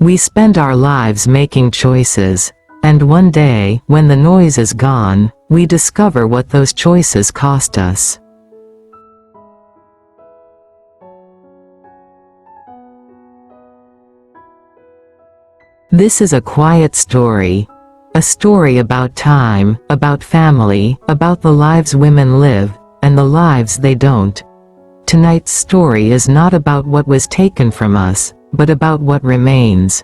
We spend our lives making choices, and one day, when the noise is gone, we discover what those choices cost us. This is a quiet story. A story about time, about family, about the lives women live, and the lives they don't. Tonight's story is not about what was taken from us, but about what remains.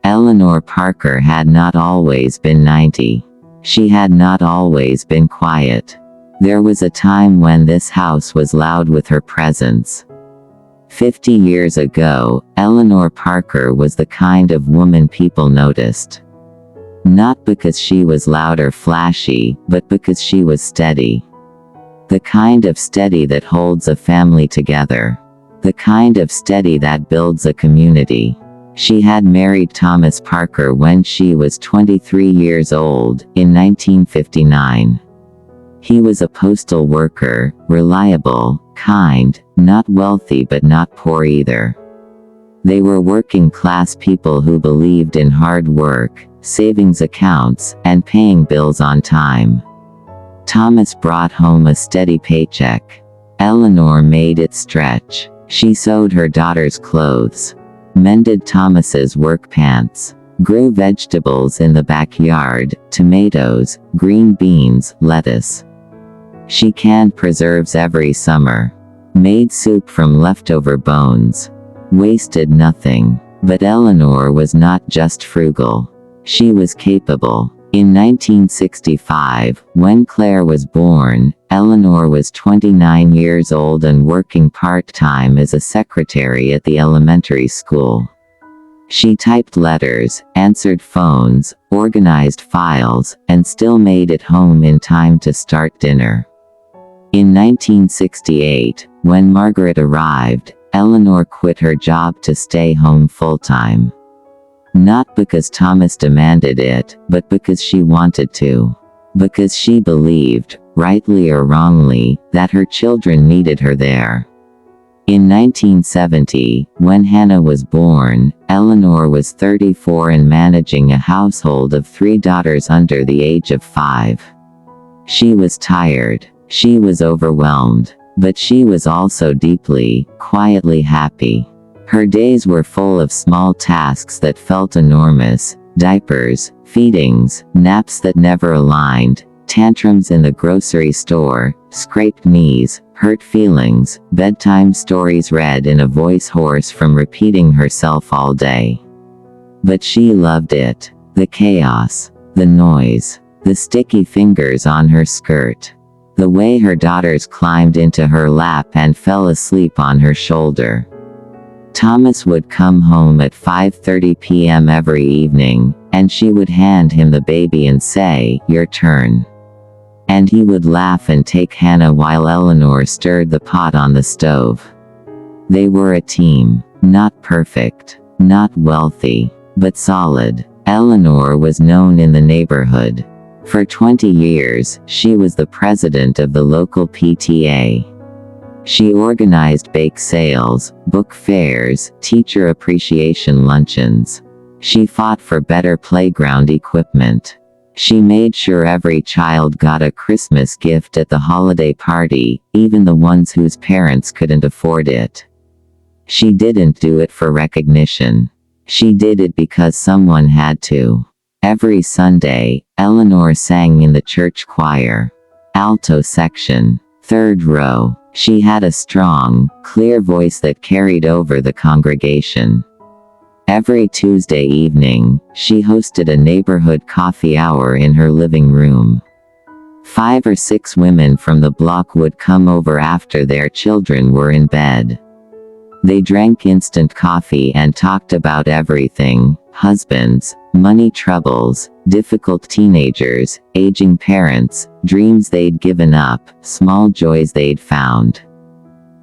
Eleanor Parker had not always been 90. She had not always been quiet. There was a time when this house was loud with her presence. 50 years ago, Eleanor Parker was the kind of woman people noticed. Not because she was loud or flashy, but because she was steady. The kind of steady that holds a family together. The kind of steady that builds a community. She had married Thomas Parker when she was 23 years old, in 1959. He was a postal worker, reliable, kind, not wealthy but not poor either. They were working class people who believed in hard work, savings accounts, and paying bills on time. Thomas brought home a steady paycheck. Eleanor made it stretch. She sewed her daughter's clothes, mended Thomas's work pants, grew vegetables in the backyard, tomatoes, green beans, lettuce. She canned preserves every summer, made soup from leftover bones, wasted nothing. But Eleanor was not just frugal. She was capable. In 1965, when Claire was born, Eleanor was 29 years old and working part-time as a secretary at the elementary school. She typed letters, answered phones, organized files, and still made it home in time to start dinner. In 1968, when Margaret arrived, Eleanor quit her job to stay home full-time. Not because Thomas demanded it, but because she wanted to. Because she believed, rightly or wrongly, that her children needed her there. In 1970, when Hannah was born, Eleanor was 34 and managing a household of 3 daughters under the age of 5. She was tired. She was overwhelmed. But she was also deeply, quietly happy. Her days were full of small tasks that felt enormous: diapers, feedings, naps that never aligned, tantrums in the grocery store, scraped knees, hurt feelings, bedtime stories read in a voice hoarse from repeating herself all day. But she loved it. The chaos, the noise, the sticky fingers on her skirt, the way her daughters climbed into her lap and fell asleep on her shoulder. Thomas would come home at 5:30 p.m. every evening, and she would hand him the baby and say, "Your turn." And he would laugh and take Hannah while Eleanor stirred the pot on the stove. They were a team. Not perfect, not wealthy, but solid. Eleanor was known in the neighborhood. For 20 years, she was the president of the local PTA. She organized bake sales, book fairs, teacher appreciation luncheons. She fought for better playground equipment. She made sure every child got a Christmas gift at the holiday party, even the ones whose parents couldn't afford it. She didn't do it for recognition. She did it because someone had to. Every Sunday, Eleanor sang in the church choir. Alto section, 3rd row. She had a strong, clear voice that carried over the congregation. Every Tuesday evening, she hosted a neighborhood coffee hour in her living room. 5 or 6 women from the block would come over after their children were in bed. They drank instant coffee and talked about everything: husbands, money troubles, difficult teenagers, aging parents, dreams they'd given up, small joys they'd found.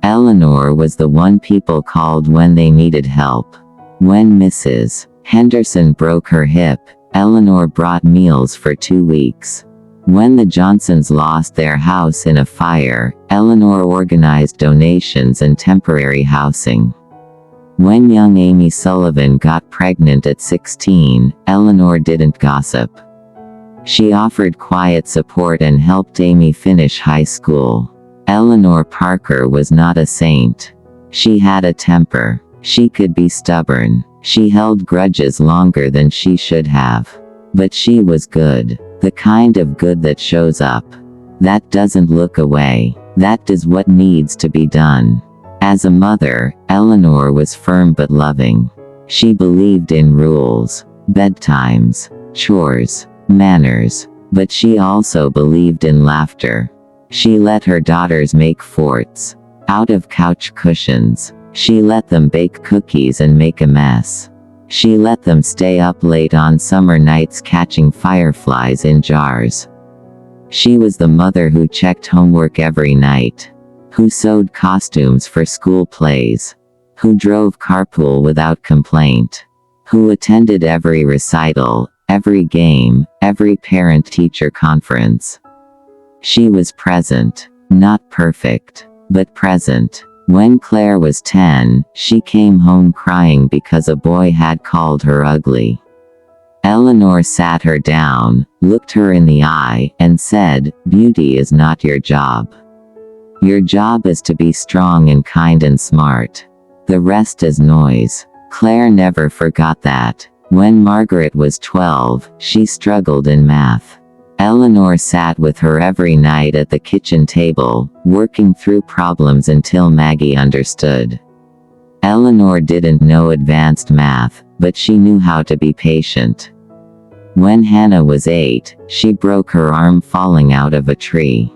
Eleanor was the one people called when they needed help. When Mrs. Henderson broke her hip, Eleanor brought meals for 2 weeks. When the Johnsons lost their house in a fire, Eleanor organized donations and temporary housing. When young Amy Sullivan got pregnant at 16, Eleanor didn't gossip. She offered quiet support and helped Amy finish high school. Eleanor Parker was not a saint. She had a temper. She could be stubborn. She held grudges longer than she should have. But she was good. The kind of good that shows up. That doesn't look away. That does what needs to be done. As a mother, Eleanor was firm but loving. She believed in rules, bedtimes, chores, manners. But she also believed in laughter. She let her daughters make forts out of couch cushions. She let them bake cookies and make a mess. She let them stay up late on summer nights catching fireflies in jars. She was the mother who checked homework every night, who sewed costumes for school plays, who drove carpool without complaint, who attended every recital, every game, every parent-teacher conference. She was present, not perfect, but present. When Claire was 10, she came home crying because a boy had called her ugly. Eleanor sat her down, looked her in the eye, and said, "Beauty is not your job. Your job is to be strong and kind and smart. The rest is noise." Claire never forgot that. When Margaret was 12, she struggled in math. Eleanor sat with her every night at the kitchen table, working through problems until Maggie understood. Eleanor didn't know advanced math, but she knew how to be patient. When Hannah was 8, she broke her arm falling out of a tree.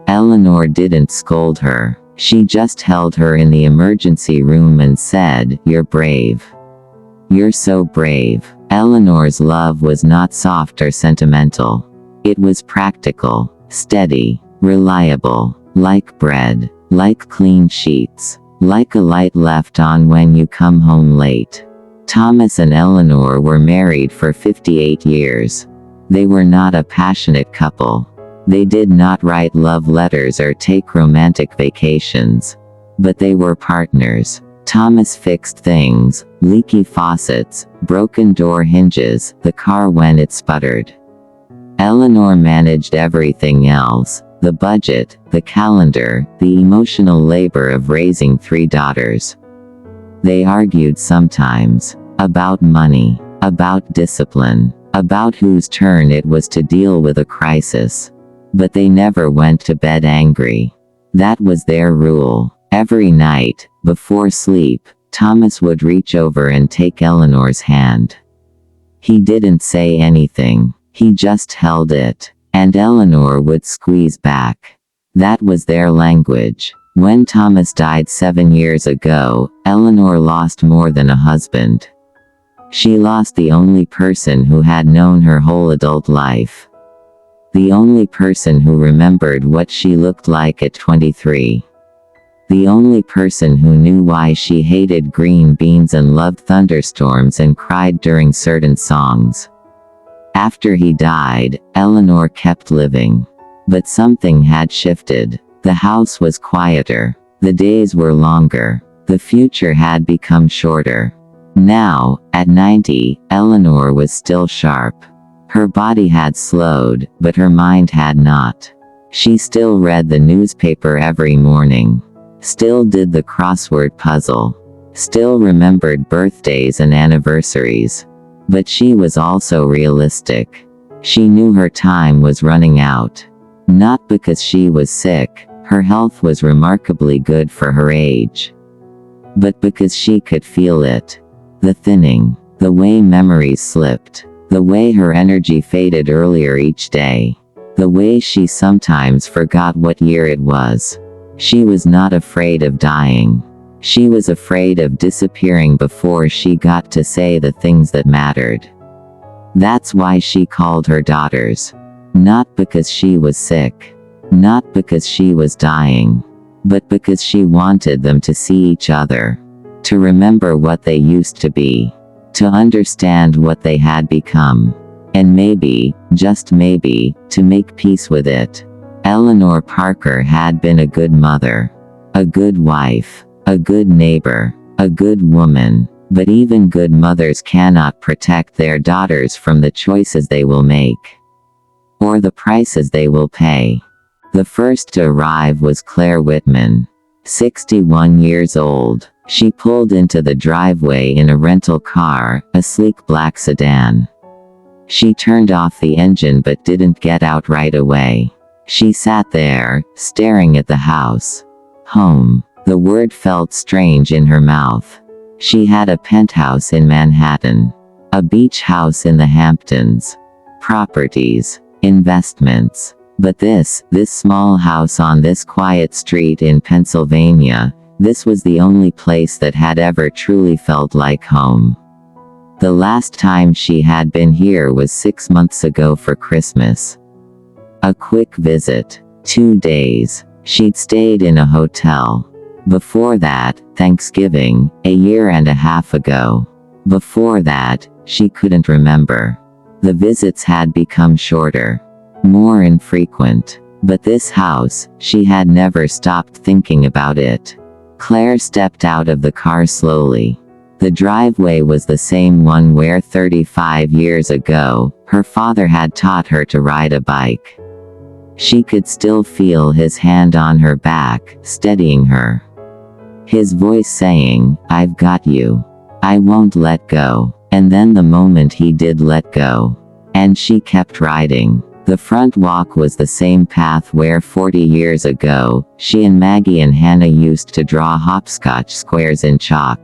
Eleanor didn't scold her. She just held her in the emergency room and said, "You're brave. You're so brave." Eleanor's love was not soft or sentimental. It was practical, steady, reliable, like bread, like clean sheets, like a light left on when you come home late. Thomas and Eleanor were married for 58 years. They were not a passionate couple. They did not write love letters or take romantic vacations. But they were partners. Thomas fixed things, leaky faucets, broken door hinges, the car when it sputtered. Eleanor managed everything else, the budget, the calendar, the emotional labor of raising 3 daughters. They argued sometimes. About money, about discipline, about whose turn it was to deal with a crisis. But they never went to bed angry. That was their rule. Every night, before sleep, Thomas would reach over and take Eleanor's hand. He didn't say anything. He just held it. And Eleanor would squeeze back. That was their language. When Thomas died 7 years ago, Eleanor lost more than a husband. She lost the only person who had known her whole adult life. The only person who remembered what she looked like at 23. The only person who knew why she hated green beans and loved thunderstorms and cried during certain songs. After he died, Eleanor kept living. But something had shifted. The house was quieter. The days were longer. The future had become shorter. Now, at 90, Eleanor was still sharp. Her body had slowed, but her mind had not. She still read the newspaper every morning. Still did the crossword puzzle. Still remembered birthdays and anniversaries. But she was also realistic. She knew her time was running out. Not because she was sick, her health was remarkably good for her age. But because she could feel it. The thinning, the way memories slipped, the way her energy faded earlier each day, the way she sometimes forgot what year it was. She was not afraid of dying. She was afraid of disappearing before she got to say the things that mattered. That's why she called her daughters. Not because she was sick. Not because she was dying. But because she wanted them to see each other. To remember what they used to be. To understand what they had become. And maybe, just maybe, to make peace with it. Eleanor Parker had been a good mother. A good wife. A good neighbor. A good woman. But even good mothers cannot protect their daughters from the choices they will make. Or the prices they will pay. The first to arrive was Claire Whitman. 61 years old. She pulled into the driveway in a rental car, a sleek black sedan. She turned off the engine but didn't get out right away. She sat there, staring at the house. Home. The word felt strange in her mouth. She had a penthouse in Manhattan. A beach house in the Hamptons. Properties. Investments. But this small house on this quiet street in Pennsylvania, this was the only place that had ever truly felt like home. The last time she had been here was 6 months ago for Christmas. A quick visit. 2 days. She'd stayed in a hotel. Before that, Thanksgiving, a year and a half ago. Before that, she couldn't remember. The visits had become shorter. More infrequent. But this house, she had never stopped thinking about it. Claire stepped out of the car slowly. The driveway was the same one where 35 years ago, her father had taught her to ride a bike. She could still feel his hand on her back, steadying her. His voice saying, "I've got you. I won't let go." And then the moment he did let go. And she kept riding. The front walk was the same path where 40 years ago, she and Maggie and Hannah used to draw hopscotch squares in chalk.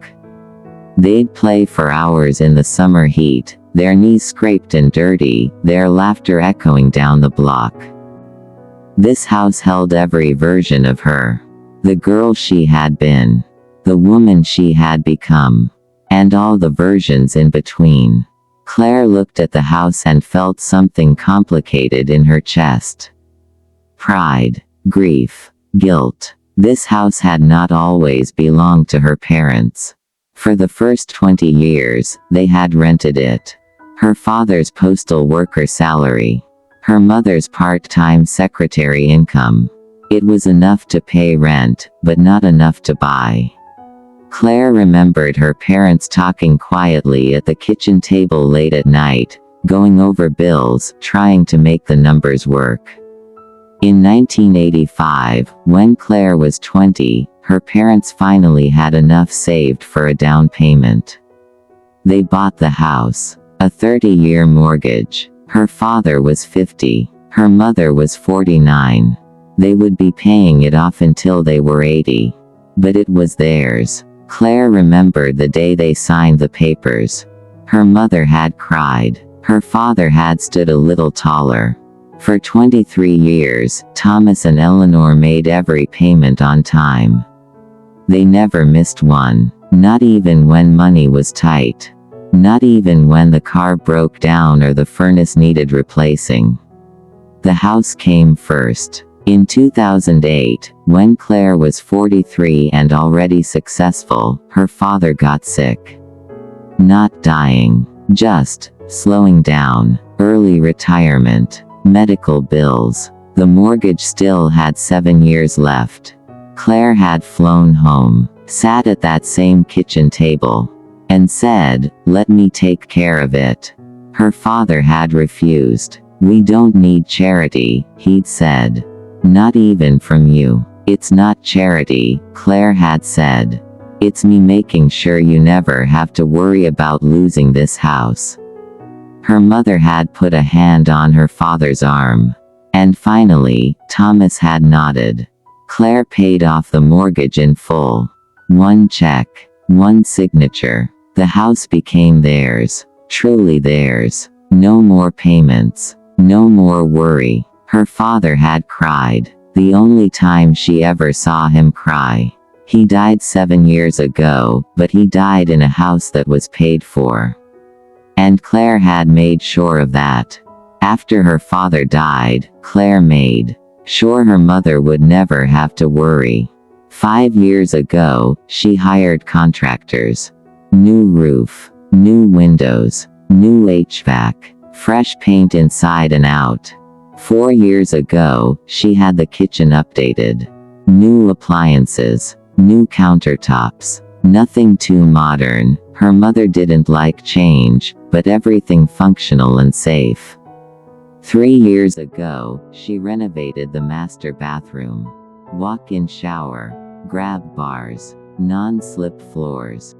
They'd play for hours in the summer heat, their knees scraped and dirty, their laughter echoing down the block. This house held every version of her. The girl she had been. The woman she had become. And all the versions in between. Claire looked at the house and felt something complicated in her chest. Pride, grief, guilt. This house had not always belonged to her parents. For the first 20 years, they had rented it. Her father's postal worker salary. Her mother's part-time secretary income. It was enough to pay rent, but not enough to buy. Claire remembered her parents talking quietly at the kitchen table late at night, going over bills, trying to make the numbers work. In 1985, when Claire was 20, her parents finally had enough saved for a down payment. They bought the house. A 30-year mortgage. Her father was 50. Her mother was 49. They would be paying it off until they were 80. But it was theirs. Claire remembered the day they signed the papers. Her mother had cried. Her father had stood a little taller. For 23 years, Thomas and Eleanor made every payment on time. They never missed one. Not even when money was tight. Not even when the car broke down or the furnace needed replacing. The house came first. In 2008, when Claire was 43 and already successful, her father got sick. Not dying. Just slowing down. Early retirement. Medical bills. The mortgage still had 7 years left. Claire had flown home, sat at that same kitchen table, and said, "Let me take care of it." Her father had refused. "We don't need charity," he'd said. "Not even from you." "It's not charity," Claire had said. "It's me making sure you never have to worry about losing this house." Her mother had put a hand on her father's arm. And finally, Thomas had nodded. Claire paid off the mortgage in full. One check. One signature. The house became theirs. Truly theirs. No more payments. No more worry. Her father had cried. The only time she ever saw him cry. He died 7 years ago, but he died in a house that was paid for. And Claire had made sure of that. After her father died, Claire made sure her mother would never have to worry. 5 years ago, she hired contractors. New roof. New windows. New HVAC. Fresh paint inside and out. 4 years ago, she had the kitchen updated. New appliances. New countertops. Nothing too modern. Her mother didn't like change, but everything functional and safe. 3 years ago, she renovated the master bathroom. Walk-in shower, grab bars, non-slip floors.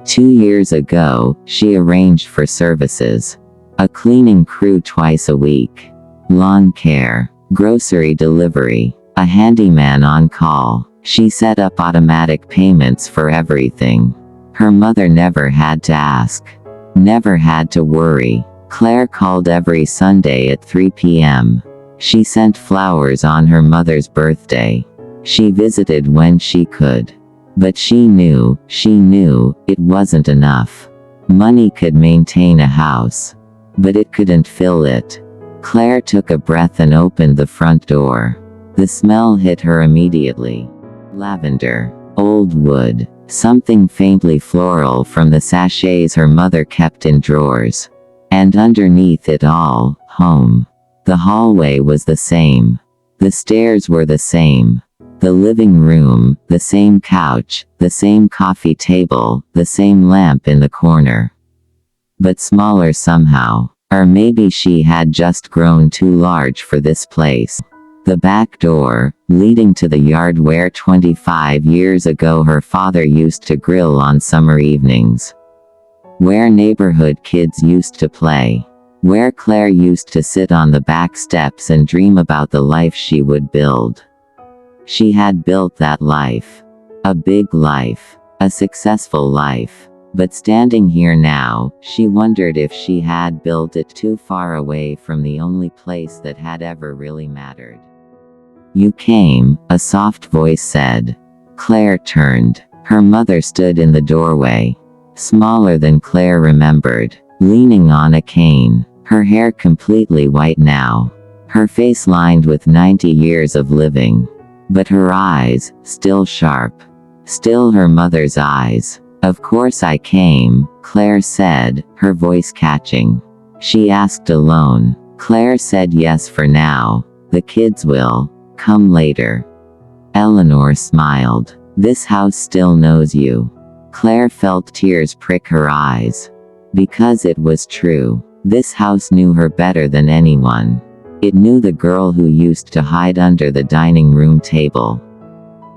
2 years ago, she arranged for services. A cleaning crew twice a week. Lawn care, grocery delivery, a handyman on call. She set up automatic payments for everything. Her mother never had to ask. Never had to worry. Claire called every Sunday at 3 p.m. She sent flowers on her mother's birthday. She visited when she could. But she knew it wasn't enough. Money could maintain a house, but it couldn't fill it. Claire took a breath and opened the front door. The smell hit her immediately. Lavender, old wood, something faintly floral from the sachets her mother kept in drawers. And underneath it all, home. The hallway was the same. The stairs were the same. The living room, the same couch, the same coffee table, the same lamp in the corner. But smaller somehow. Or maybe she had just grown too large for this place. The back door, leading to the yard where 25 years ago her father used to grill on summer evenings. Where neighborhood kids used to play. Where Claire used to sit on the back steps and dream about the life she would build. She had built that life. A big life. A successful life. But standing here now, she wondered if she had built it too far away from the only place that had ever really mattered. "You came," a soft voice said. Claire turned. Her mother stood in the doorway. Smaller than Claire remembered. Leaning on a cane. Her hair completely white now. Her face lined with 90 years of living. But her eyes, still sharp. Still her mother's eyes. "Of course I came," Claire said, her voice catching. She asked alone. Claire said yes for now. The kids will come later. Eleanor smiled. "This house still knows you." Claire felt tears prick her eyes. Because it was true. This house knew her better than anyone. It knew the girl who used to hide under the dining room table.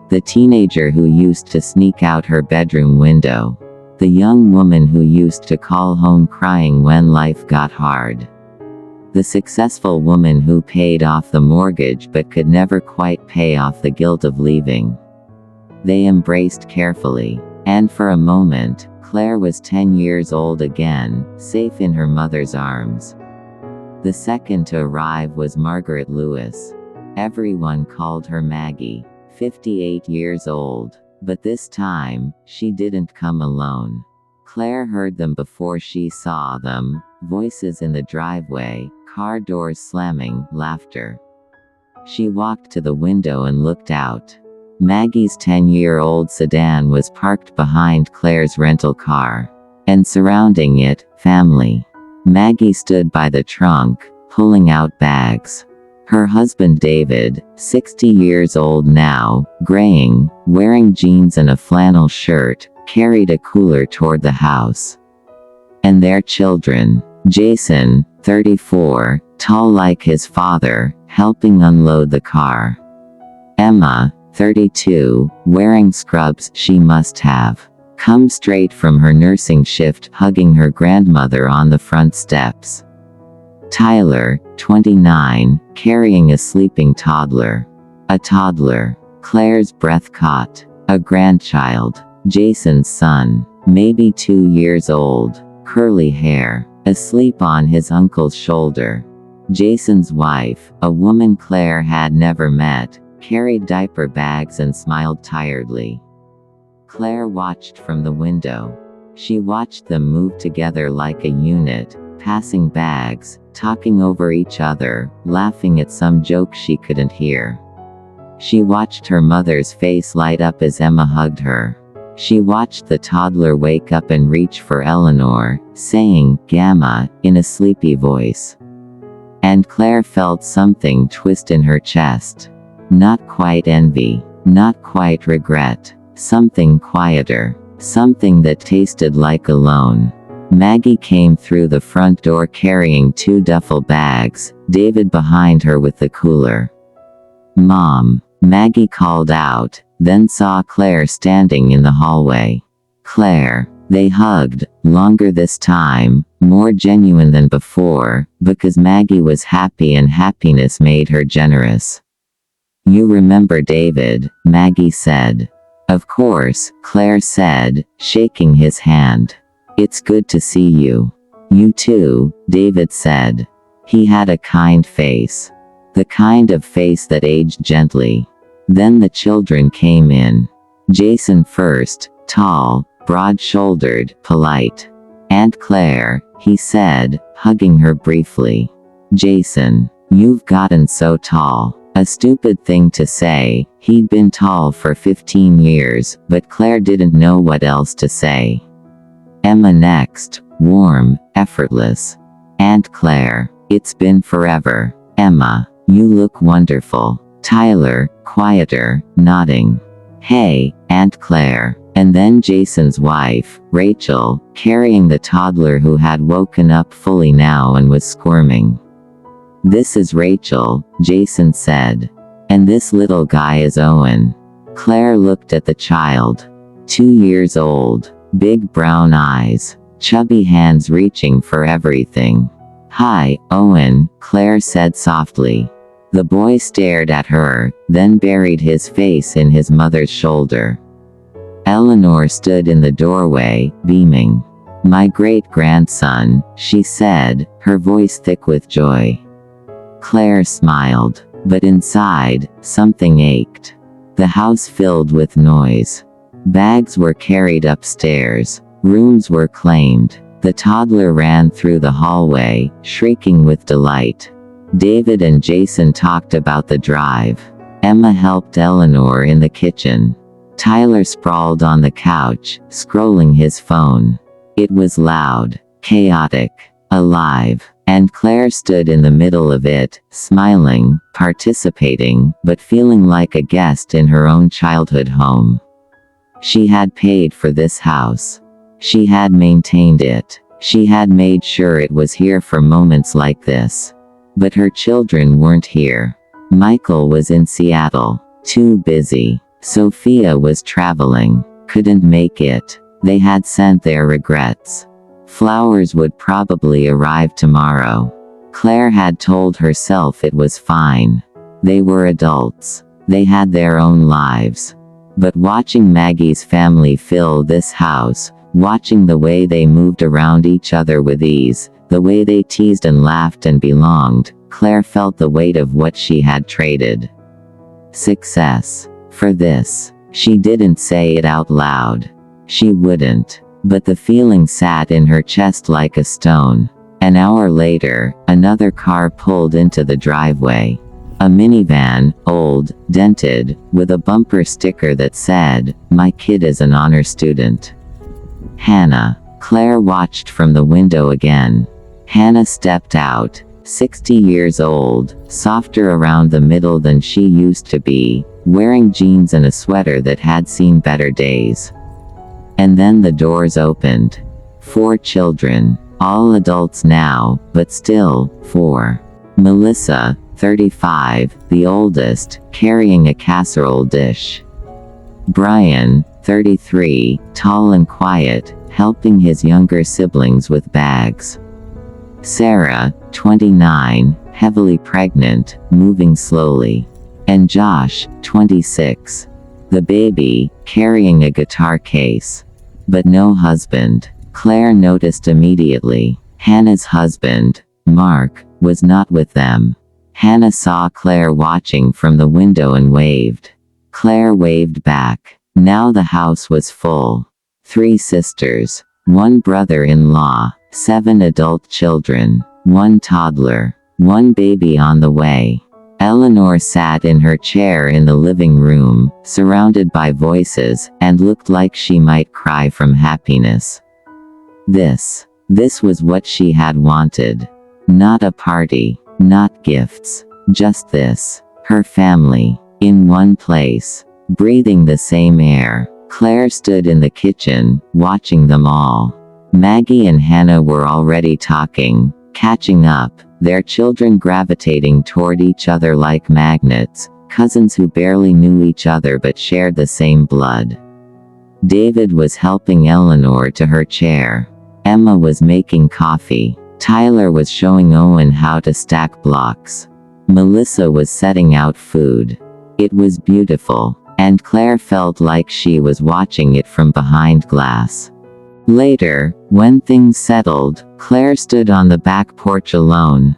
The teenager who used to sneak out her bedroom window. The young woman who used to call home crying when life got hard. The successful woman who paid off the mortgage but could never quite pay off the guilt of leaving. They embraced carefully. And for a moment, Claire was 10 years old again, safe in her mother's arms. The second to arrive was Margaret Lewis. Everyone called her Maggie. 58 years old. But this time, she didn't come alone. Claire heard them before she saw them. Voices in the driveway, car doors slamming, laughter. She walked to the window and looked out. Maggie's 10-year-old sedan was parked behind Claire's rental car. And surrounding it, family. Maggie stood by the trunk, pulling out bags. Her husband David, 60 years old now, graying, wearing jeans and a flannel shirt, carried a cooler toward the house. And their children. Jason, 34, tall like his father, helping unload the car. Emma, 32, wearing scrubs she must have come straight from her nursing shift, hugging her grandmother on the front steps. Tyler, 29, carrying a sleeping toddler. A toddler. Claire's breath caught. A grandchild. Jason's son, maybe 2 years old, curly hair, asleep on his uncle's shoulder. Jason's wife, a woman Claire had never met, carried diaper bags and smiled tiredly. Claire watched from the window. She watched them move together like a unit, passing bags, talking over each other, laughing at some joke she couldn't hear. She watched her mother's face light up as Emma hugged her. She watched the toddler wake up and reach for Eleanor, saying, "Gamma," in a sleepy voice. And Claire felt something twist in her chest. Not quite envy, not quite regret, something quieter. something that tasted like a loan. Maggie came through the front door carrying 2 duffel bags, David behind her with the cooler. "Mom," Maggie called out, then saw Claire standing in the hallway. "Claire." They hugged, longer this time, more genuine than before, because Maggie was happy and happiness made her generous. "You remember David," Maggie said. "Of course," Claire said, shaking his hand. "It's good to see you." "You too," David said. He had a kind face. The kind of face that aged gently. Then the children came in. Jason first, tall, broad-shouldered, polite. "Aunt Claire," he said, hugging her briefly. "Jason, you've gotten so tall." A stupid thing to say, he'd been tall for 15 years, but Claire didn't know what else to say. Emma next, warm, effortless. "Aunt Claire, it's been forever." "Emma, you look wonderful." Tyler, quieter, nodding. "Hey, Aunt Claire." And then Jason's wife, Rachel, carrying the toddler who had woken up fully now and was squirming. "This is Rachel," Jason said. "And this little guy is Owen." Claire looked at the child. 2 years old, big brown eyes, chubby hands reaching for everything. "Hi, Owen," Claire said softly. The boy stared at her, then buried his face in his mother's shoulder. Eleanor stood in the doorway, beaming. "My great-grandson," she said, her voice thick with joy. Claire smiled, but inside, something ached. The house filled with noise. Bags were carried upstairs. Rooms were claimed. The toddler ran through the hallway, shrieking with delight. David and Jason talked about the drive. Emma helped Eleanor in the kitchen. Tyler sprawled on the couch, scrolling his phone. It was loud, chaotic, alive, and Claire stood in the middle of it, smiling, participating, but feeling like a guest in her own childhood home. She had paid for this house. She had maintained it. She had made sure it was here for moments like this. But her children weren't here. Michael was in Seattle, too busy. Sophia was traveling, couldn't make it. They had sent their regrets. Flowers would probably arrive tomorrow. Claire had told herself it was fine. They were adults. They had their own lives. But watching Maggie's family fill this house, watching the way they moved around each other with ease, the way they teased and laughed and belonged, Claire felt the weight of what she had traded. Success. For this. She didn't say it out loud. She wouldn't. But the feeling sat in her chest like a stone. An hour later, another car pulled into the driveway. A minivan, old, dented, with a bumper sticker that said, "My kid is an honor student." Hannah. Claire watched from the window again. Hannah stepped out, 60 years old, softer around the middle than she used to be, wearing jeans and a sweater that had seen better days. And then the doors opened. 4 children, all adults now, but still, 4. Melissa, 35, the oldest, carrying a casserole dish. Brian, 33, tall and quiet, helping his younger siblings with bags. Sarah, 29, heavily pregnant, moving slowly. And Josh, 26. The baby, carrying a guitar case. But no husband. Claire noticed immediately. Hannah's husband, Mark, was not with them. Hannah saw Claire watching from the window and waved. Claire waved back. Now the house was full. 3 sisters, 1 brother-in-law, 7 adult children, 1 toddler, 1 baby on the way. Eleanor sat in her chair in the living room, surrounded by voices, and looked like she might cry from happiness. This was what she had wanted. Not a party, not gifts, just this. Her family, in one place, breathing the same air. Claire stood in the kitchen, watching them all. Maggie and Hannah were already talking, catching up, their children gravitating toward each other like magnets, cousins who barely knew each other but shared the same blood. David was helping Eleanor to her chair. Emma was making coffee. Tyler was showing Owen how to stack blocks. Melissa was setting out food. It was beautiful, and Claire felt like she was watching it from behind glass. Later, when things settled, Claire stood on the back porch alone.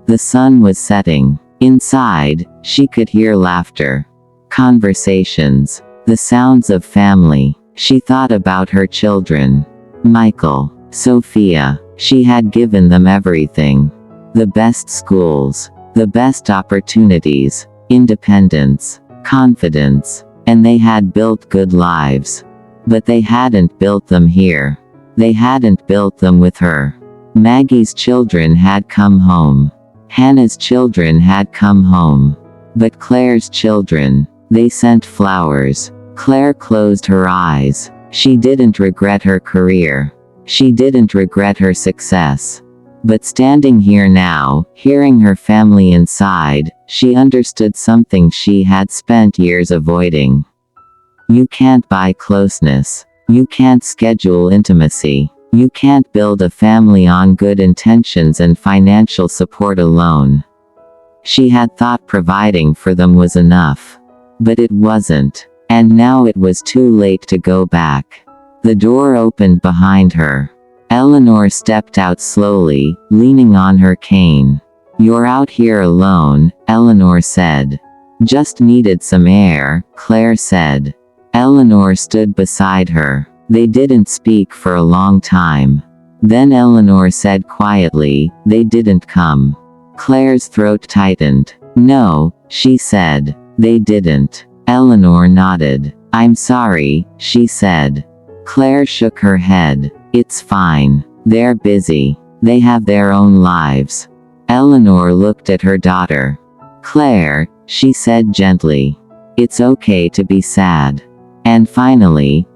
The sun was setting. Inside, she could hear laughter, conversations, the sounds of family. She thought about her children. Michael, Sophia. She had given them everything. The best schools, the best opportunities, independence, confidence, and they had built good lives. But they hadn't built them here. They hadn't built them with her. Maggie's children had come home. Hannah's children had come home. But Claire's children, they sent flowers. Claire closed her eyes. She didn't regret her career. She didn't regret her success. But standing here now, hearing her family inside, she understood something she had spent years avoiding. You can't buy closeness. You can't schedule intimacy. You can't build a family on good intentions and financial support alone. She had thought providing for them was enough. But it wasn't. And now it was too late to go back. The door opened behind her. Eleanor stepped out slowly, leaning on her cane. "You're out here alone," Eleanor said. "Just needed some air," Claire said. Eleanor stood beside her. They didn't speak for a long time. Then Eleanor said quietly, "They didn't come." Claire's throat tightened. "No," she said. "They didn't." Eleanor nodded. "I'm sorry," she said. Claire shook her head. "It's fine. They're busy. They have their own lives." Eleanor looked at her daughter. "Claire," she said gently. "It's okay to be sad." And finally,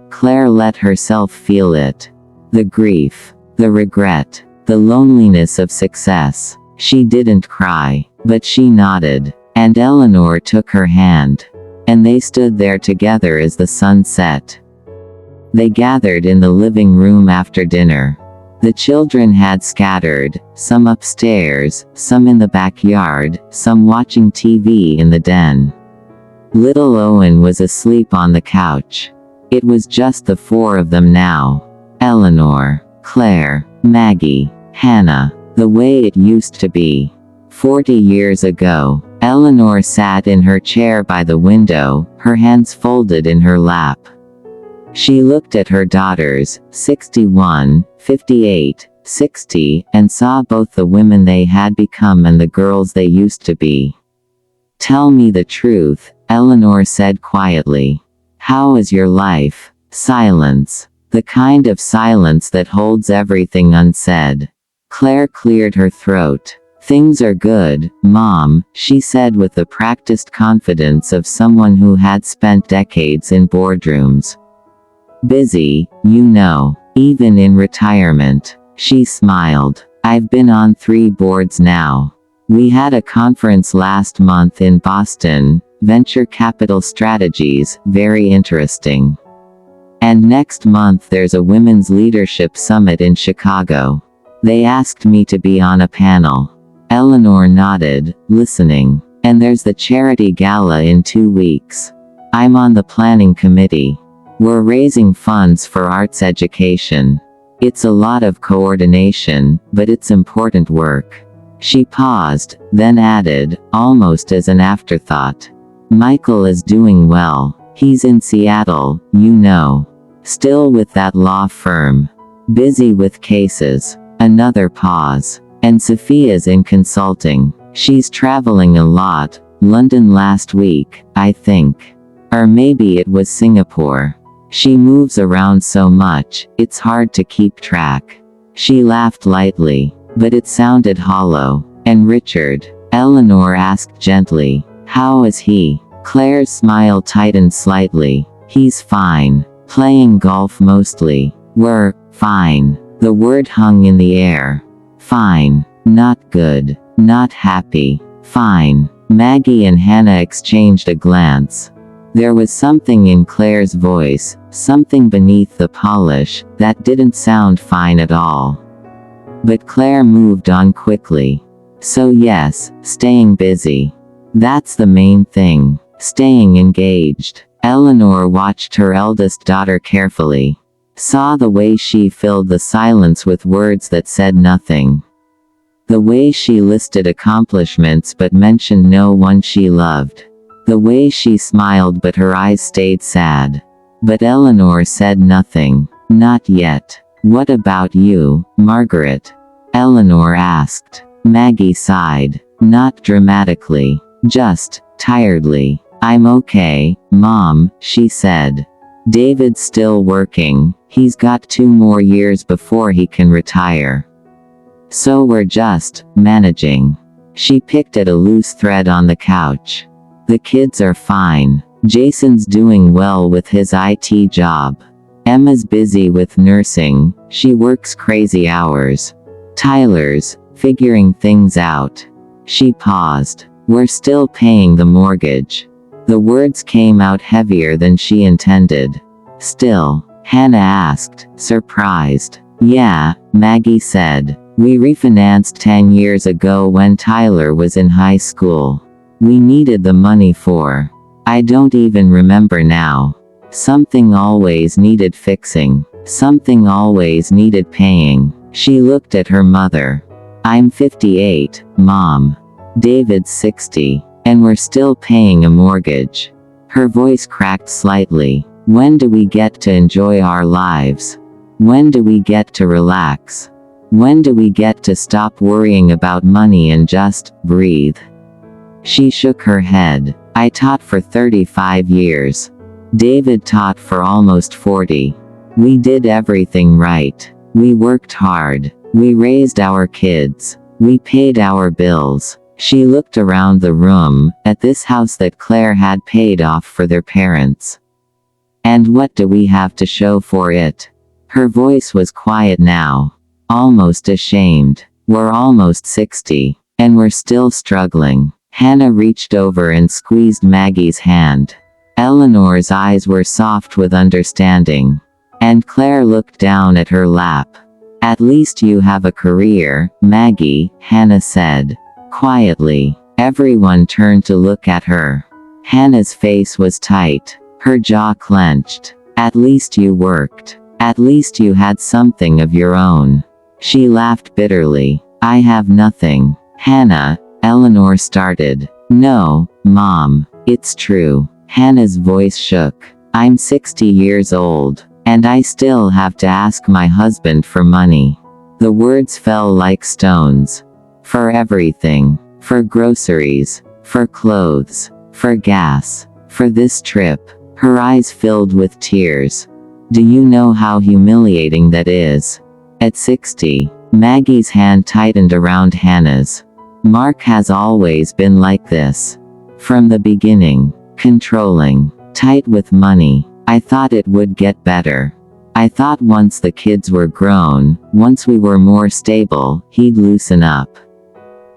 Claire let herself feel it. The grief, the regret, the loneliness of success. She didn't cry, but she nodded. And Eleanor took her hand. And they stood there together as the sun set. They gathered in the living room after dinner. The children had scattered, some upstairs, some in the backyard, some watching TV in the den. Little Owen was asleep on the couch. It was just the four of them now. Eleanor, Claire, Maggie, Hannah, the way it used to be. 40 years ago, Eleanor sat in her chair by the window, her hands folded in her lap. She looked at her daughters, 61, 58, 60, and saw both the women they had become and the girls they used to be. "Tell me the truth," Eleanor said quietly. "How is your life?" Silence. The kind of silence that holds everything unsaid. Claire cleared her throat. "Things are good, Mom," she said with the practiced confidence of someone who had spent decades in boardrooms. "Busy, you know, even in retirement." She smiled. "I've been on 3 boards now. We had a conference last month in Boston, Venture Capital Strategies, very interesting. And next month there's a Women's Leadership Summit in Chicago. They asked me to be on a panel." Eleanor nodded, listening. "And there's the charity gala in 2 weeks. I'm on the planning committee. We're raising funds for arts education. It's a lot of coordination, but it's important work." She paused, then added, almost as an afterthought. "Michael is doing well. He's in Seattle, you know. Still with that law firm. Busy with cases." Another pause. "And Sophia's in consulting. She's traveling a lot, London last week, I think. Or maybe it was Singapore. She moves around so much, it's hard to keep track." She laughed lightly, but it sounded hollow. "And Richard?" Eleanor asked gently. "How is he?" Claire's smile tightened slightly. He's fine. Playing golf mostly. We're fine. The word hung in the air. Fine. Not good. Not happy. Fine. Maggie and Hannah exchanged a glance. There was something in Claire's voice, something beneath the polish, that didn't sound fine at all. But Claire moved on quickly. So yes, staying busy. That's the main thing. Staying engaged. Eleanor watched her eldest daughter carefully. Saw the way she filled the silence with words that said nothing. The way she listed accomplishments but mentioned no one she loved. The way she smiled but her eyes stayed sad. But Eleanor said nothing. Not yet. What about you, Margaret? Eleanor asked. Maggie sighed. Not dramatically. Just tiredly. I'm okay, Mom, she said. David's still working. He's got 2 more years before he can retire. So we're just managing. She picked at a loose thread on the couch. The kids are fine. Jason's doing well with his IT job. Emma's busy with nursing. She works crazy hours. Tyler's figuring things out. She paused. We're still paying the mortgage. The words came out heavier than she intended. Still, Hannah asked, surprised. Yeah, Maggie said. We refinanced 10 years ago when Tyler was in high school. We needed the money for. I don't even remember now. Something always needed fixing. Something always needed paying. She looked at her mother. I'm 58, Mom. David's 60. And we're still paying a mortgage. Her voice cracked slightly. When do we get to enjoy our lives? When do we get to relax? When do we get to stop worrying about money and just breathe? She shook her head. I taught for 35 years. David taught for almost 40. We did everything right. We worked hard. We raised our kids. We paid our bills. She looked around the room, at this house that Claire had paid off for their parents. And what do we have to show for it? Her voice was quiet now. Almost ashamed. We're almost 60. And we're still struggling. Hannah reached over and squeezed Maggie's hand. Eleanor's eyes were soft with understanding. And Claire looked down at her lap. At least you have a career, Maggie, Hannah said. Quietly. Everyone turned to look at her. Hannah's face was tight. Her jaw clenched. At least you worked. At least you had something of your own. She laughed bitterly. I have nothing. Hannah, Eleanor started. No, Mom. It's true. Hannah's voice shook. I'm 60 years old. And I still have to ask my husband for money. The words fell like stones. For everything. For groceries. For clothes. For gas. For this trip. Her eyes filled with tears. Do you know how humiliating that is? At 60, Maggie's hand tightened around Hannah's. Mark has always been like this. From the beginning. Controlling. Tight with money. I thought it would get better. I thought once the kids were grown, once we were more stable, he'd loosen up.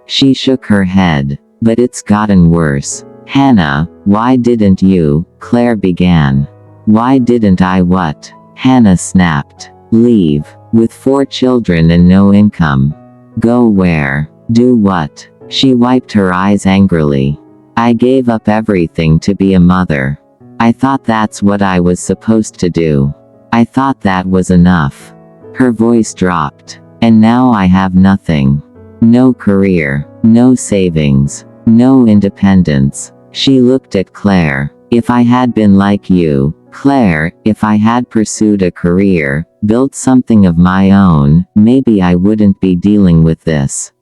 She shook her head. But it's gotten worse. Hannah, why didn't you? Claire began. Why didn't I what? Hannah snapped. Leave. With 4 children and no income. Go where? Do what? She wiped her eyes angrily. I gave up everything to be a mother. I thought that's what I was supposed to do. I thought that was enough. Her voice dropped. And now I have nothing. No career. No savings. No independence. She looked at Claire. If I had been like you, Claire, if I had pursued a career, built something of my own, maybe I wouldn't be dealing with this.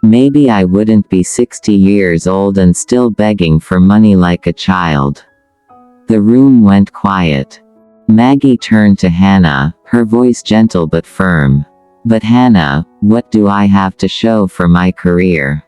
Maybe I wouldn't be 60 years old and still begging for money like a child. The room went quiet. Maggie turned to Hannah, her voice gentle but firm. But Hannah, what do I have to show for my career?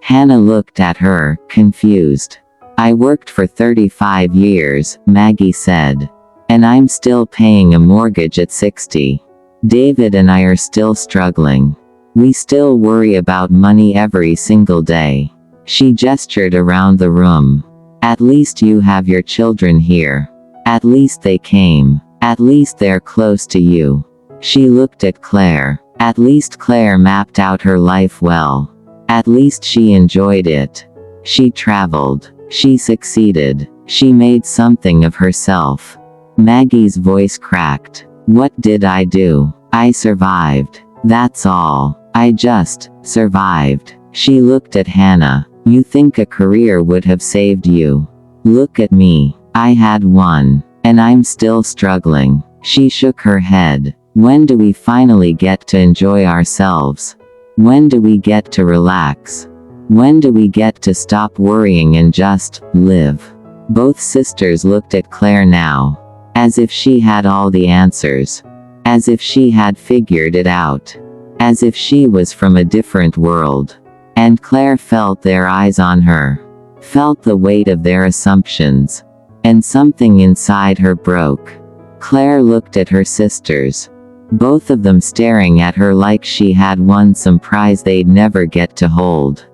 Hannah looked at her, confused. I worked for 35 years, Maggie said. And I'm still paying a mortgage at 60. David and I are still struggling. We still worry about money every single day. She gestured around the room. At least you have your children here. At least they came. At least they're close to you. She looked at Claire. At least Claire mapped out her life well. At least she enjoyed it. She traveled. She succeeded. She made something of herself. Maggie's voice cracked. What did I do? I survived. That's all. I just survived. She looked at Hannah. You think a career would have saved you? Look at me. I had one. And I'm still struggling. She shook her head. When do we finally get to enjoy ourselves? When do we get to relax? When do we get to stop worrying and just live? Both sisters looked at Claire now. As if she had all the answers. As if she had figured it out. As if she was from a different world. And Claire felt their eyes on her. Felt the weight of their assumptions. And something inside her broke. Claire looked at her sisters. Both of them staring at her like she had won some prize they'd never get to hold.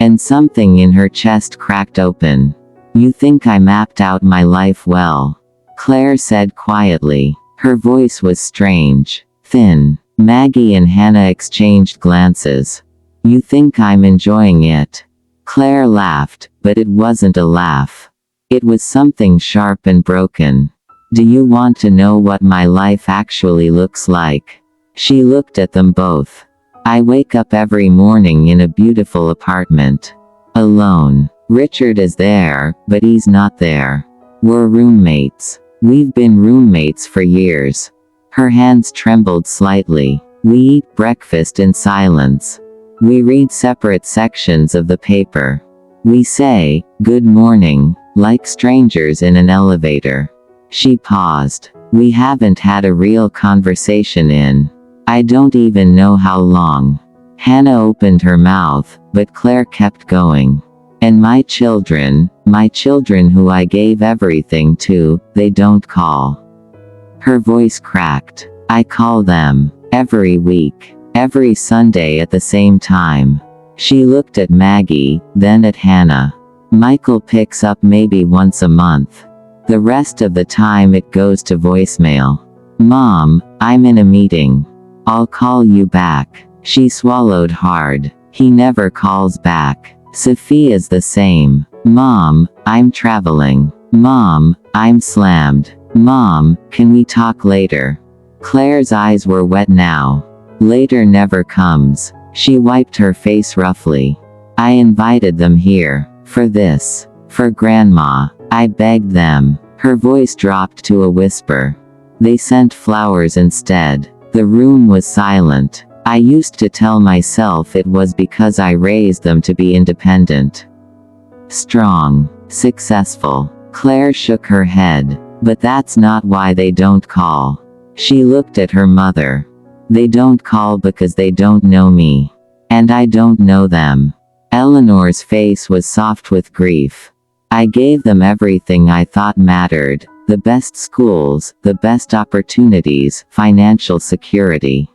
And something in her chest cracked open. You think I mapped out my life well? Claire said quietly. Her voice was strange, thin. Maggie and Hannah exchanged glances. You think I'm enjoying it? Claire laughed, but it wasn't a laugh. It was something sharp and broken. Do you want to know what my life actually looks like? She looked at them both. I wake up every morning in a beautiful apartment. Alone. Richard is there, but he's not there. We're roommates. We've been roommates for years. Her hands trembled slightly. We eat breakfast in silence. We read separate sections of the paper. We say, good morning, like strangers in an elevator. She paused. We haven't had a real conversation in, I don't even know how long. Hannah opened her mouth, but Claire kept going. And my children who I gave everything to, they don't call. Her voice cracked. I call them, every week. Every Sunday at the same time. She looked at Maggie, then at Hannah. Michael picks up maybe once a month. The rest of the time it goes to voicemail. Mom, I'm in a meeting. I'll call you back. She swallowed hard. He never calls back. Sophia's the same. Mom, I'm traveling. Mom, I'm slammed. Mom, can we talk later? Claire's eyes were wet now. Later never comes. She wiped her face roughly. I invited them here. For this. For Grandma. I begged them. Her voice dropped to a whisper. They sent flowers instead. The room was silent. I used to tell myself it was because I raised them to be independent. Strong. Successful. Claire shook her head. But that's not why they don't call. She looked at her mother. They don't call because they don't know me. And I don't know them. Eleanor's face was soft with grief. I gave them everything I thought mattered. The best schools, the best opportunities, financial security.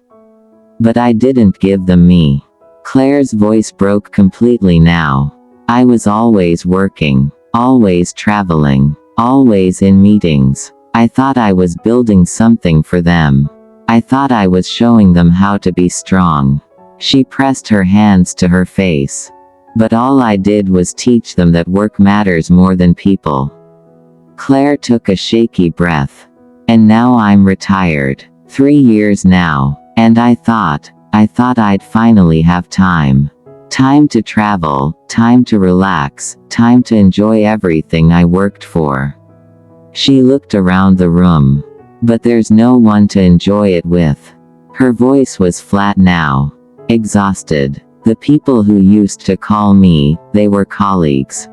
But I didn't give them me. Claire's voice broke completely now. I was always working. Always traveling. Always in meetings. I thought I was building something for them. I thought I was showing them how to be strong. She pressed her hands to her face. But all I did was teach them that work matters more than people. Claire took a shaky breath. And now I'm retired. 3 years now. And I thought I'd finally have time. Time to travel, time to relax, time to enjoy everything I worked for. She looked around the room. But there's no one to enjoy it with. Her voice was flat now. Exhausted. The people who used to call me, they were colleagues.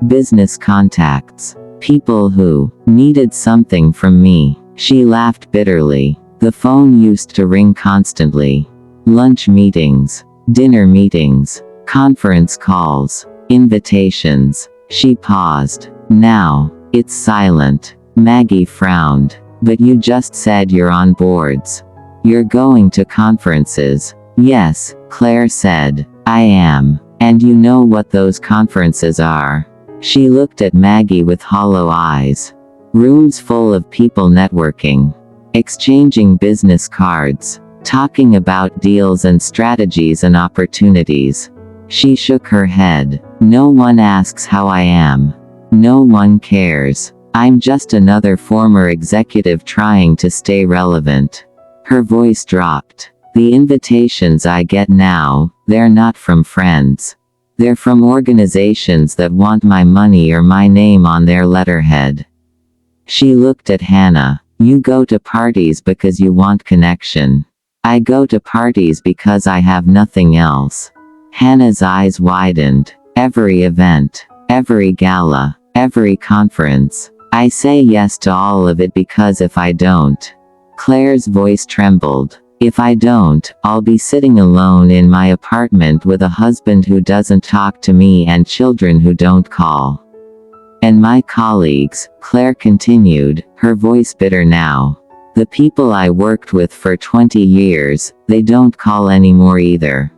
Business contacts. People who needed something from me. She laughed bitterly. The phone used to ring constantly. Lunch meetings. Dinner meetings. Conference calls. Invitations. She paused. Now, it's silent. Maggie frowned. But you just said you're on boards. You're going to conferences. Yes, Claire said. I am. And you know what those conferences are. She looked at Maggie with hollow eyes. Rooms full of people networking. Exchanging business cards. Talking about deals and strategies and opportunities. She shook her head. No one asks how I am. No one cares. I'm just another former executive trying to stay relevant. Her voice dropped. The invitations I get now, they're not from friends. They're from organizations that want my money or my name on their letterhead. She looked at Hannah. You go to parties because you want connection. I go to parties because I have nothing else. Hannah's eyes widened. Every event, every gala, every conference. I say yes to all of it because if I don't. Claire's voice trembled. If I don't, I'll be sitting alone in my apartment with a husband who doesn't talk to me and children who don't call. And my colleagues, Claire continued, her voice bitter now. The people I worked with for 20 years, they don't call anymore either.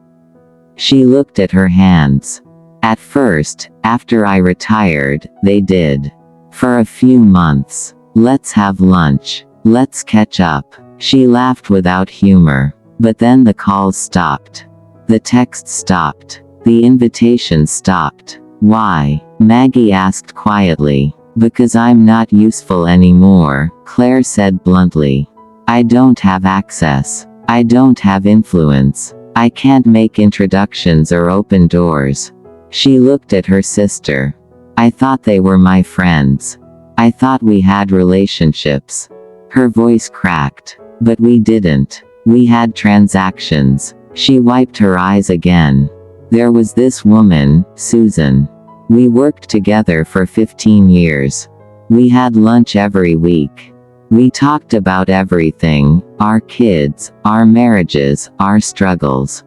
She looked at her hands. At first, after I retired, they did. For a few months. Let's have lunch. Let's catch up. She laughed without humor. But then the calls stopped. The texts stopped. The invitations stopped. Why? Maggie asked quietly. Because I'm not useful anymore, Claire said bluntly. I don't have access. I don't have influence. I can't make introductions or open doors. She looked at her sister. I thought they were my friends. I thought we had relationships. Her voice cracked. But we didn't. We had transactions. She wiped her eyes again. There was this woman, Susan. We worked together for 15 years. We had lunch every week. We talked about everything, our kids, our marriages, our struggles.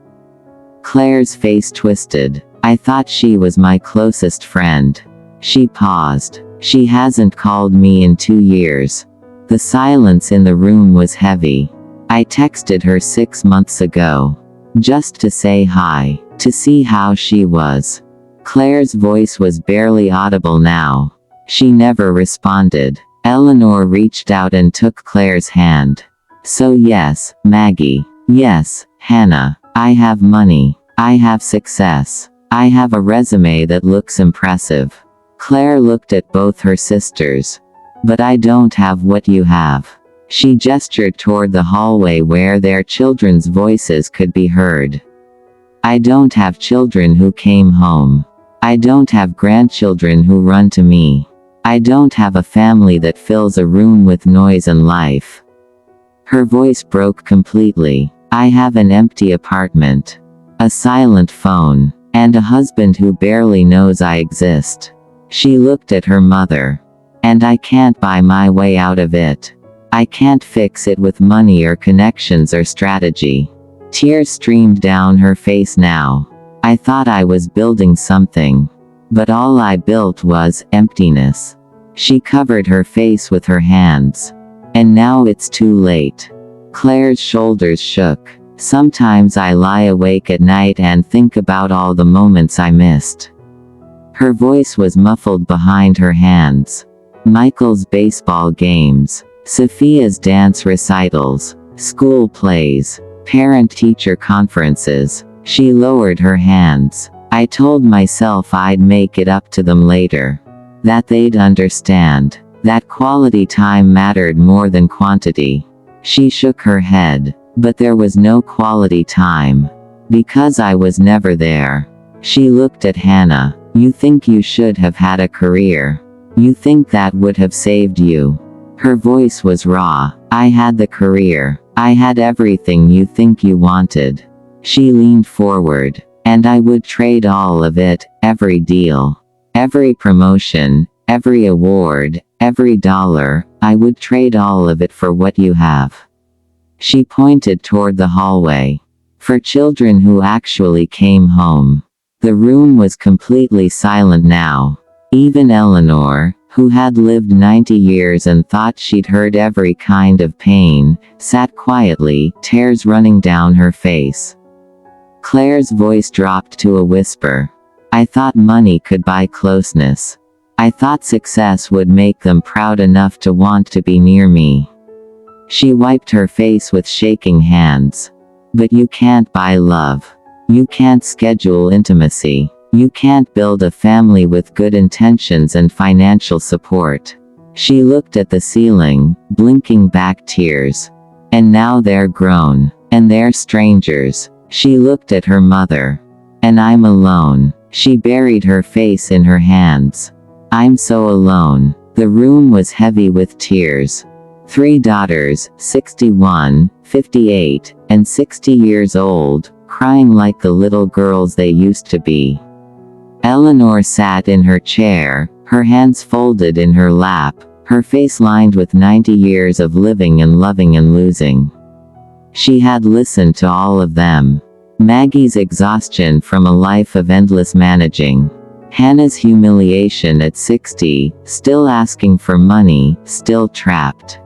Claire's face twisted. I thought she was my closest friend. She paused. She hasn't called me in 2 years. The silence in the room was heavy. I texted her 6 months ago. Just to say hi, to see how she was. Claire's voice was barely audible now. She never responded. Eleanor reached out and took Claire's hand. So yes, Maggie. Yes, Hannah. I have money. I have success. I have a resume that looks impressive. Claire looked at both her sisters. But I don't have what you have. She gestured toward the hallway where their children's voices could be heard. I don't have children who came home. I don't have grandchildren who run to me. I don't have a family that fills a room with noise and life. Her voice broke completely. I have an empty apartment. A silent phone. And a husband who barely knows I exist. She looked at her mother. And I can't buy my way out of it. I can't fix it with money or connections or strategy. Tears streamed down her face now. I thought I was building something. But all I built was emptiness. She covered her face with her hands. And now it's too late. Claire's shoulders shook. Sometimes I lie awake at night and think about all the moments I missed. Her voice was muffled behind her hands. Michael's baseball games. Sophia's dance recitals. School plays. Parent-teacher conferences. She lowered her hands. I told myself I'd make it up to them later. That they'd understand. That quality time mattered more than quantity. She shook her head. But there was no quality time. Because I was never there. She looked at Hannah. You think you should have had a career. You think that would have saved you. Her voice was raw. I had the career. I had everything you think you wanted. She leaned forward. And I would trade all of it, every deal. Every promotion, every award, every dollar, I would trade all of it for what you have. She pointed toward the hallway. For children who actually came home. The room was completely silent now. Even Eleanor, who had lived 90 years and thought she'd heard every kind of pain, sat quietly, tears running down her face. Claire's voice dropped to a whisper. I thought money could buy closeness. I thought success would make them proud enough to want to be near me. She wiped her face with shaking hands. But you can't buy love. You can't schedule intimacy. You can't build a family with good intentions and financial support. She looked at the ceiling, blinking back tears. And now they're grown. And they're strangers. She looked at her mother. And I'm alone. She buried her face in her hands. I'm so alone. The room was heavy with tears. 3 daughters, 61, 58, and 60 years old, crying like the little girls they used to be. Eleanor sat in her chair, her hands folded in her lap, her face lined with 90 years of living and loving and losing. She had listened to all of them. Maggie's exhaustion from a life of endless managing. Hannah's humiliation at 60, still asking for money, still trapped.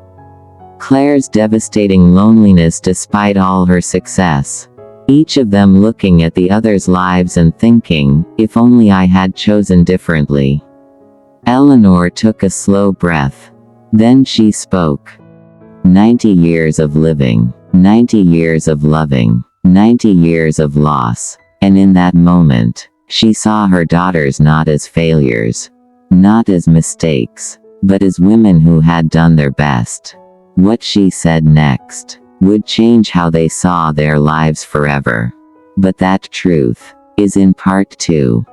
Claire's devastating loneliness despite all her success. Each of them looking at the other's lives and thinking, if only I had chosen differently. Eleanor took a slow breath. Then she spoke. 90 years of living. 90 years of loving. 90 years of loss. And in that moment, she saw her daughters not as failures. Not as mistakes. But as women who had done their best. What she said next would change how they saw their lives forever. But that truth is in part 2.